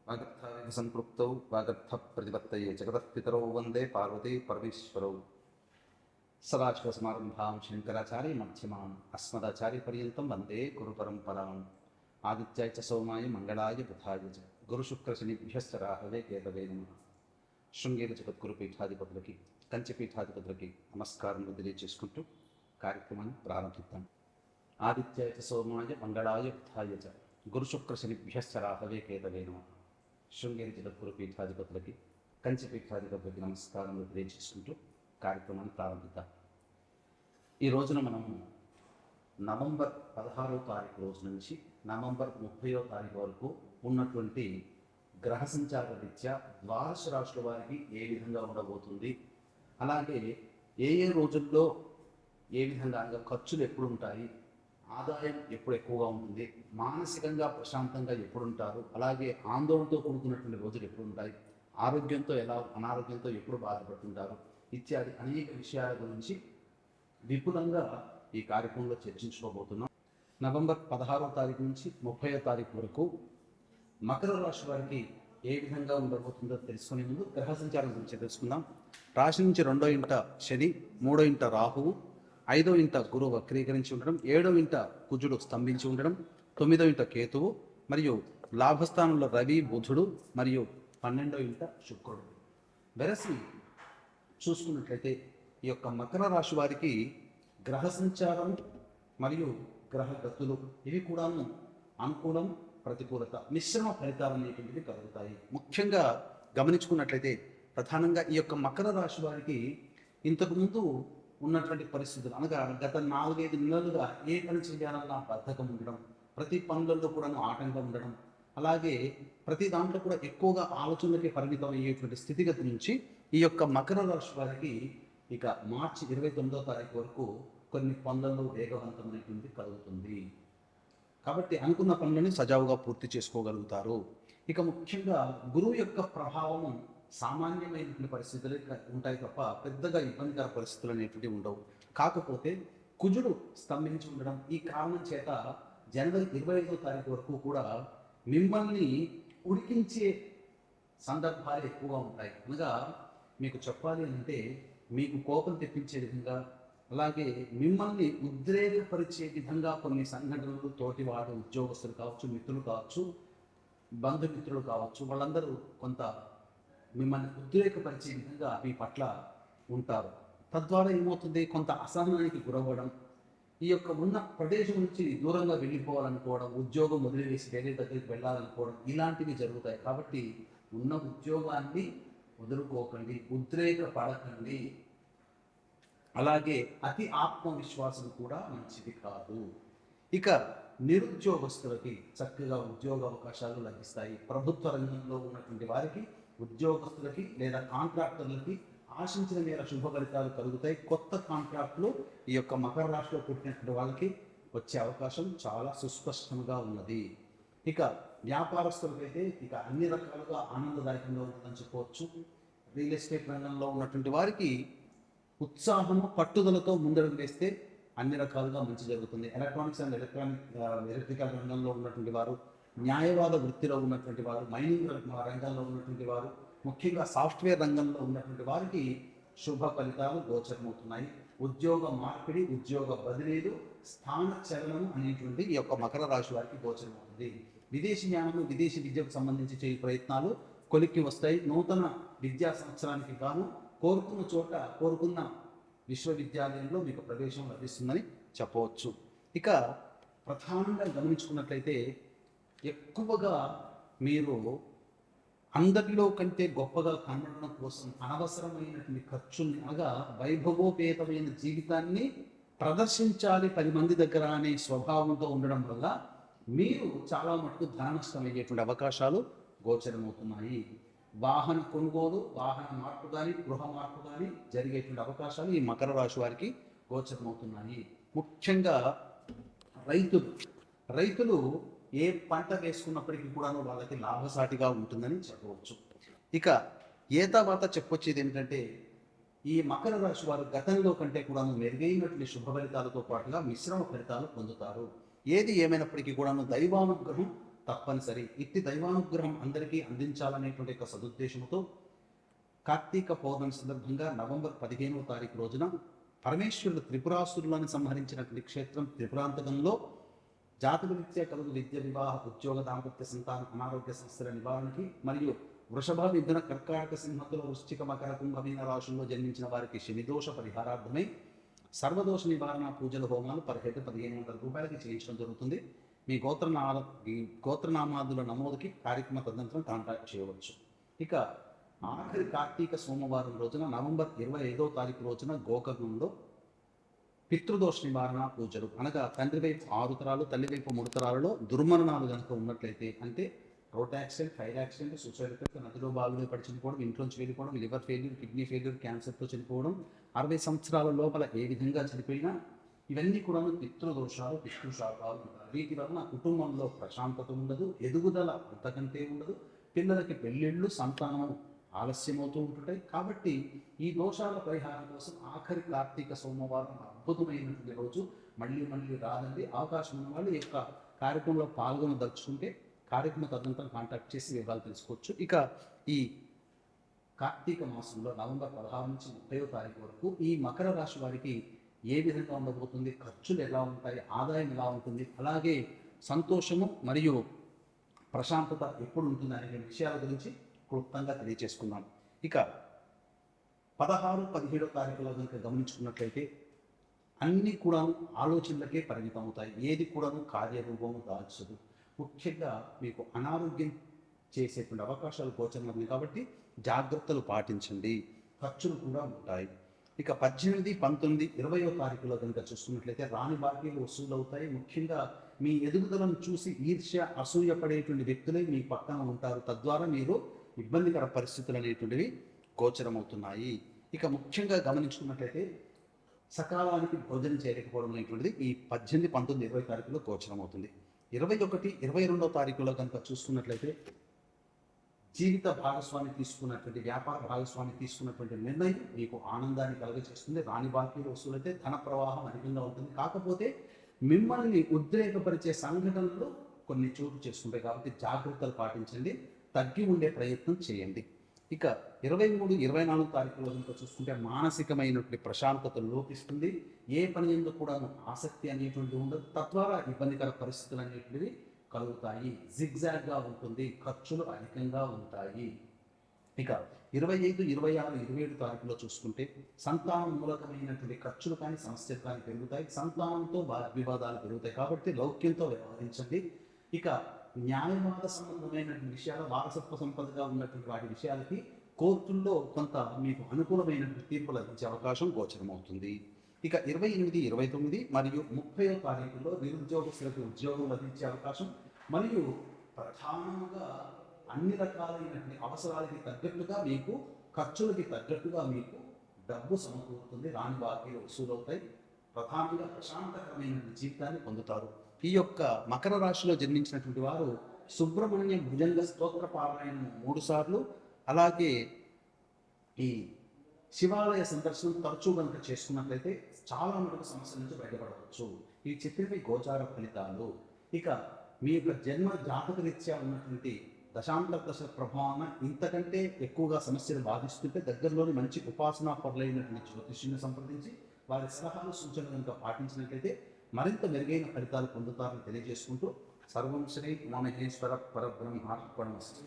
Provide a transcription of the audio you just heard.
వాగర్థావివ సంపృక్తౌ వాగర్థ ప్రతిపత్తయే జగతఃపితరౌ వందే పార్వతీ పరమేశ్వరౌ. సదాశివసమారంభాం శంకరాచార్య మధ్యమాం అస్మదాచార్య పర్యంతం వందే గురు పరంపరాం. ఆదిత్యాయ చ సోమాయ మంగళాయ బుధాయ చ గురుశుక్రశనిభ్యశ్చ రాహవే కేతవే నమః. శృంగేరి జగద్గురు పీఠాధిపతులకి, కంచి పీఠాధిపతులకి నమస్కారం తెలియజేసుకుంటూ కార్యక్రమాన్ని ప్రారంభిద్దాం. ఆదిత్యాయ చ సోమాయ మంగళాయ బుధాయ చ గురుశుక్రశనిభ్యశ్చ రాహవే కేతవే నమః. శృంగేరి జగద్గురు పీఠాధిపతులకి, కంచి పీఠాధిపతులకి నమస్కారం తెలియజేసుకుంటూ కార్యక్రమాన్ని ప్రారంభిద్దాం. ఈ రోజున మనము నవంబర్ 16వ తారీఖు రోజు నుంచి నవంబర్ 30వ తారీఖు వరకు ఉన్నటువంటి గ్రహ సంచార రీత్యా ద్వాదశ రాశుల వారికి ఏ విధంగా ఉండబోతుంది, అలాగే ఏ ఏ రోజుల్లో ఏ విధంగా ఖర్చులు ఎప్పుడు ఉంటాయి, ఆదాయం ఎప్పుడు ఎక్కువగా ఉంటుంది, మానసికంగా ప్రశాంతంగా ఎప్పుడు ఉంటారు, అలాగే ఆందోళనతో కూడుకున్నటువంటి రోజులు ఎప్పుడు ఉంటాయి, ఆరోగ్యంతో ఎలా అనారోగ్యంతో ఎప్పుడు బాధపడుతుంటారు ఇత్యాది అనేక విషయాల గురించి విపులంగా ఈ కార్యక్రమంలో చర్చించుకోబోతున్నాం. నవంబర్ 16వ తారీఖు నుంచి 30వ తారీఖు వరకు మకర రాశి వారికి ఏ విధంగా ఉండబోతుందో తెలుసుకునే ముందు గ్రహ సంచారం గురించి తెలుసుకుందాం. రాశి నుంచి 2వ ఇంట శని, 3వ ఇంట రాహువు, 5వ ఇంట గురువు వక్రీకరించి ఉండడం, 7వ ఇంట కుజుడు స్తంభించి ఉండడం, 9వ ఇంట కేతువు మరియు లాభస్థానంలో రవి బుధుడు మరియు 12వ ఇంట శుక్రుడు. వెరసి చూసుకున్నట్లయితే ఈ యొక్క మకర రాశి వారికి గ్రహ సంచారం మరియు గ్రహ గతులు ఇవి కూడాను అనుకూలం, ప్రతికూలత, మిశ్రమ ఫలితాలు అనేటువంటివి కలుగుతాయి. ముఖ్యంగా గమనించుకున్నట్లయితే ప్రధానంగా ఈ యొక్క మకర రాశి వారికి ఇంతకుముందు ఉన్నటువంటి పరిస్థితులు అనగా గత 4-5 నెలలుగా ఏ పని చేయాలన్నా బద్ధకం ఉండడం, ప్రతి పనులలో కూడాను ఆటంకం ఉండడం, అలాగే ప్రతి దాంట్లో కూడా ఎక్కువగా ఆలోచనలకి పరిమితం అయ్యేటువంటి స్థితిగతి నుంచి ఈ యొక్క మకర రాశి వారికి ఇక మార్చి 29వ తారీఖు వరకు కొన్ని పనులలో వేగవంతమైనటువంటి కలుగుతుంది. కాబట్టి అనుకున్న పనులని సజావుగా పూర్తి చేసుకోగలుగుతారు. ఇక ముఖ్యంగా గురువు యొక్క ప్రభావము సామాన్యమైనటువంటి పరిస్థితులు ఉంటాయి తప్ప పెద్దగా ఇబ్బందికర పరిస్థితులు అనేటువంటివి ఉండవు. కాకపోతే కుజుడు స్తంభించి ఉండడం ఈ కారణం చేత జనవరి 25వ తారీఖు వరకు కూడా మిమ్మల్ని ఉడికించే సందర్భాలు ఎక్కువగా ఉంటాయి. అనగా మీకు చెప్పాలి అంటే మీకు కోపం తెప్పించే విధంగా, అలాగే మిమ్మల్ని ఉద్రేకపరిచే విధంగా కొన్ని సంఘటనలు తోటివాడు ఉద్యోగస్తులు కావచ్చు, మిత్రులు కావచ్చు, బంధుమిత్రులు కావచ్చు, వాళ్ళందరూ కొంత మిమ్మల్ని ఉద్రేకపరిచే విధంగా మీ పట్ల ఉంటారు. తద్వారా ఏమవుతుంది, కొంత అసహనానికి గురవ్వడం, ఈ యొక్క ఉన్న ప్రదేశం నుంచి దూరంగా వెళ్ళిపోవాలనుకోవడం, ఉద్యోగం వదిలివేసి వేరే దగ్గరికి వెళ్ళాలనుకోవడం ఇలాంటివి జరుగుతాయి. కాబట్టి ఉన్న ఉద్యోగాన్ని వదులుకోకండి, ఉద్రేక పడకండి. అలాగే అతి ఆత్మవిశ్వాసం కూడా మంచిది కాదు. ఇక నిరుద్యోగస్తులకి చక్కగా ఉద్యోగ అవకాశాలు లభిస్తాయి. ప్రభుత్వ రంగంలో ఉన్నటువంటి వారికి, ఉద్యోగస్తులకి లేదా కాంట్రాక్టర్లకి ఆశించిన మేర శుభ ఫలితాలు కలుగుతాయి. కొత్త కాంట్రాక్టులు ఈ యొక్క మకర రాశిలో పుట్టినటువంటి వాళ్ళకి వచ్చే అవకాశం చాలా సుస్పష్టంగా ఉన్నది. ఇక వ్యాపారస్తులకైతే ఇక అన్ని రకాలుగా ఆనందదాయకంగా ఉంటుందని చెప్పవచ్చు. రియల్ ఎస్టేట్ రంగంలో ఉన్నటువంటి వారికి ఉత్సాహము, పట్టుదలతో ముందడుగు వేస్తే అన్ని రకాలుగా మంచి జరుగుతుంది. ఎలక్ట్రానిక్స్ అండ్ ఎలక్ట్రికల్ రంగంలో ఉన్నటువంటి వారు, న్యాయవాద వృత్తిలో ఉన్నటువంటి వారు, మైనింగ్ రంగంలో ఉన్నటువంటి వారు, ముఖ్యంగా సాఫ్ట్వేర్ రంగంలో ఉన్నటువంటి వారికి శుభ ఫలితాలు గోచరమవుతున్నాయి. ఉద్యోగ మార్పిడి, ఉద్యోగ బదిలీలు, స్థాన చలనం అనేటువంటి ఈ యొక్క మకర రాశి వారికి గోచరమవుతుంది. విదేశీ జ్ఞానము, విదేశీ విద్యకు సంబంధించి చేయ ప్రయత్నాలు కొలిక్కి వస్తాయి. నూతన విద్యా సంవత్సరానికి గాను కోరుకున్న చోట, కోరుకున్న విశ్వవిద్యాలయంలో మీకు ప్రవేశం లభిస్తుందని చెప్పవచ్చు. ఇక ప్రధానంగా గమనించుకున్నట్లయితే ఎక్కువగా మీరు అందరిలో కంటే గొప్పగా కనబడడం కోసం అనవసరమైనటువంటి ఖర్చుల్ని, అనగా వైభవోపేతమైన జీవితాన్ని ప్రదర్శించాలి 10 మంది దగ్గర అనే స్వభావంతో ఉండడం వల్ల మీరు చాలా మటుకు ధన నష్టం అయ్యేటువంటి అవకాశాలు గోచరమవుతున్నాయి. వాహన కొనుగోలు, వాహన మార్పు కానీ, గృహ మార్పు కానీ జరిగేటువంటి అవకాశాలు ఈ మకర రాశి వారికి గోచరమవుతున్నాయి. ముఖ్యంగా రైతులు ఏ పంట వేసుకున్నప్పటికీ కూడాను వాళ్ళకి లాభసాటిగా ఉంటుందని చెప్పవచ్చు. ఇక తర్వాత చెప్పొచ్చేది ఏంటంటే ఈ మకర రాశి వారు గతంలో కంటే కూడాను మెరుగైనటువంటి శుభ ఫలితాలతో పాటుగా మిశ్రమ ఫలితాలు పొందుతారు. ఏది ఏమైనప్పటికీ కూడాను దైవానుగ్రహం తప్పనిసరి. ఇట్టి దైవానుగ్రహం అందరికీ అందించాలనేటువంటి ఒక సదుద్దేశంతో కార్తీక పౌర్ణమి సందర్భంగా నవంబర్ 15వ తారీఖు రోజున పరమేశ్వరుడు త్రిపురాసురులను సంహరించినటువంటి క్షేత్రం త్రిపురాంతకంలో జాతక రీత్యా కలుగు విద్య, వివాహ, ఉద్యోగ, దాంపత్య, సంతాన, అనారోగ్య సమస్యల నివారణకి మరియు వృషభ, మిథున, కర్కాటక, సింహతుల, వృశ్చిక, మకర, కుంభమీన రాశుల్లో జన్మించిన వారికి శనిదోష పరిహారార్థమై సర్వదోష నివారణ పూజల హోమాలు పర్ హెడ్ 1500 రూపాయలకి చేయించడం జరుగుతుంది. మీ గోత్రనామాదుల నమోదుకి కార్యక్రమ తదనంతరం కాంటాక్ట్ చేయవచ్చు. ఇక ఆఖరి కార్తీక సోమవారం రోజున నవంబర్ 25వ తారీఖు రోజున గోకర్ణంలో పితృదోష నివారణ పూజలు, అనగా తండ్రి వైపు 6 తరాలు, తల్లి వైపు 3 తరాలలో దుర్మరణాలు కనుక ఉన్నట్లయితే, అంటే road accident, fire accident, suicide attack, నదిలో బావిలో పడి చనిపోవడం, ఇంట్లోంచి వెళ్ళిపోవడం, లివర్ ఫెయిల్యూర్, కిడ్నీ ఫెయిల్యూర్, క్యాన్సర్తో చనిపోవడం, 60 సంవత్సరాల లోపల ఏ విధంగా చనిపోయినా ఇవన్నీ కూడా పితృదోషాలు, పితృశాపాలు ఉంటారు. వీటి వలన కుటుంబంలో ప్రశాంతత ఉండదు, ఎదుగుదల అంతకంటే ఉండదు, పిల్లలకి పెళ్ళిళ్ళు, సంతానం ఆలస్యమవుతూ ఉంటుంటాయి. కాబట్టి ఈ దోషాల పరిహారం కోసం ఆఖరి కార్తీక సోమవారం అద్భుతమైనటువంటి రోజు. మళ్ళీ రాదండి. అవకాశం ఉన్న వాళ్ళు ఈ యొక్క కార్యక్రమంలో పాల్గొనదలుచుకుంటే కార్యక్రమ తదనంతరం కాంటాక్ట్ చేసి వివరాలు తెలుసుకోవచ్చు. ఇక ఈ కార్తీక మాసంలో నవంబర్ 16 నుంచి 30వ తారీఖు వరకు ఈ మకర రాశి వారికి ఏ విధంగా ఉండబోతుంది, ఖర్చులు ఎలా ఉంటాయి, ఆదాయం ఎలా ఉంటుంది, అలాగే సంతోషము మరియు ప్రశాంతత ఎప్పుడు ఉంటుంది అనే విషయాల గురించి క్లుప్తంగా తెలియజేసుకున్నాం. ఇక 16, 17వ తారీఖులో కనుక గమనించుకున్నట్లయితే అన్నీ కూడా ఆలోచనలకే పరిమితం అవుతాయి. ఏది కూడాను కార్యరూపము దాల్చదు. ముఖ్యంగా మీకు అనారోగ్యం చేసేటువంటి అవకాశాలు గోచరమవుతుంది కాబట్టి జాగ్రత్తలు పాటించండి. ఖర్చులు కూడా ఉంటాయి. ఇక 18, 19, 20వ తారీఖులో కనుక చూస్తున్నట్లయితే రాని బాకీలు వసూలు అవుతాయి. ముఖ్యంగా మీ ఎదుగుదలను చూసి ఈర్ష్య, అసూయ పడేటువంటి వ్యక్తులే మీ పక్కన ఉంటారు. తద్వారా మీరు ఇబ్బందికర పరిస్థితులు అనేటువంటివి గోచరమవుతున్నాయి. ఇక ముఖ్యంగా గమనించుకున్నట్లయితే సకాలానికి భోజనం చేయకపోవడం అనేటువంటిది ఈ 18, 19, 20 తారీఖులో గోచరమవుతుంది. 21, 22వ తారీఖులో కనుక చూసుకున్నట్లయితే జీవిత భాగస్వామి తీసుకున్నటువంటి, వ్యాపార భాగస్వామి తీసుకున్నటువంటి నిర్ణయం మీకు ఆనందాన్ని కలుగజేస్తుంది. రాని బాకీలు వసూలైతే ధన ప్రవాహం అధికంగా ఉంటుంది. కాకపోతే మిమ్మల్ని ఉద్రేకపరిచే సంఘటనలు కొన్ని చోటు చేసుకుంటాయి కాబట్టి జాగ్రత్తలు పాటించండి. తగ్గి ఉండే ప్రయత్నం చేయండి. ఇక 23, 24 తారీఖులో కనుక చూసుకుంటే మానసికమైనటువంటి ప్రశాంతత లోపిస్తుంది. ఏ పని ఎందుకు కూడా ఆసక్తి అనేటువంటిది ఉండదు. తద్వారా ఇబ్బందికర పరిస్థితులు అనేటువంటివి కలుగుతాయి. జిగ్జాగ్గా ఉంటుంది. ఖర్చులు అధికంగా ఉంటాయి. ఇక 25, 26, 27 తారీఖులో చూసుకుంటే సంతానం మూలకమైనటువంటి ఖర్చులు కానీ, సమస్యలు కానీ పెరుగుతాయి. సంతానంతో వివాదాలు పెరుగుతాయి కాబట్టి లౌక్యంతో వ్యవహరించండి. ఇక న్యాయవాద సంబంధమైన విషయాల, వారసత్వ సంపదగా ఉన్నటువంటి వాటి విషయాలకి కోర్టుల్లో కొంత మీకు అనుకూలమైన తీర్పు లభించే అవకాశం గోచరమవుతుంది. ఇక 28, 29 మరియు 30వ తారీఖుల్లో నిరుద్యోగస్తులకు ఉద్యోగం లభించే అవకాశం మరియు ప్రధానంగా అన్ని రకాలైనటువంటి అవసరాలకి తగ్గట్టుగా మీకు, ఖర్చులకి తగ్గట్టుగా మీకు డబ్బు సమకూరుతుంది. రాని బాకీలు వసూలవుతాయి. ప్రధానంగా ప్రశాంతకరమైన జీవితాన్ని పొందుతారు. ఈ యొక్క మకర రాశిలో జన్మించినటువంటి వారు సుబ్రహ్మణ్య భుజంగ స్తోత్ర పారాయణం 3 సార్లు, అలాగే ఈ శివాలయ సందర్శనం తరచూ కనుక చేసుకున్నట్లయితే చాలా మటుకు సమస్యల నుంచి బయటపడవచ్చు. ఈ చెప్పినవి గోచార ఫలితాలు. ఇక మీ యొక్క జన్మ జాతక రీత్యా ఉన్నటువంటి దశాంతర దశ ప్రభావాన ఇంతకంటే ఎక్కువగా సమస్యలు బాధిస్తుంటే దగ్గరలోని మంచి ఉపాసనా పరులైనటువంటి జ్యోతిష్యుని సంప్రదించి వారి సలహాలు, సూచనలు కనుక పాటించినట్లయితే మరింత మెరుగైన ఫలితాలు పొందుతారని తెలియజేసుకుంటూ సర్వం శ్రీ ఉమామహేశ్వర పరబ్రహ్మార్పణమస్తు.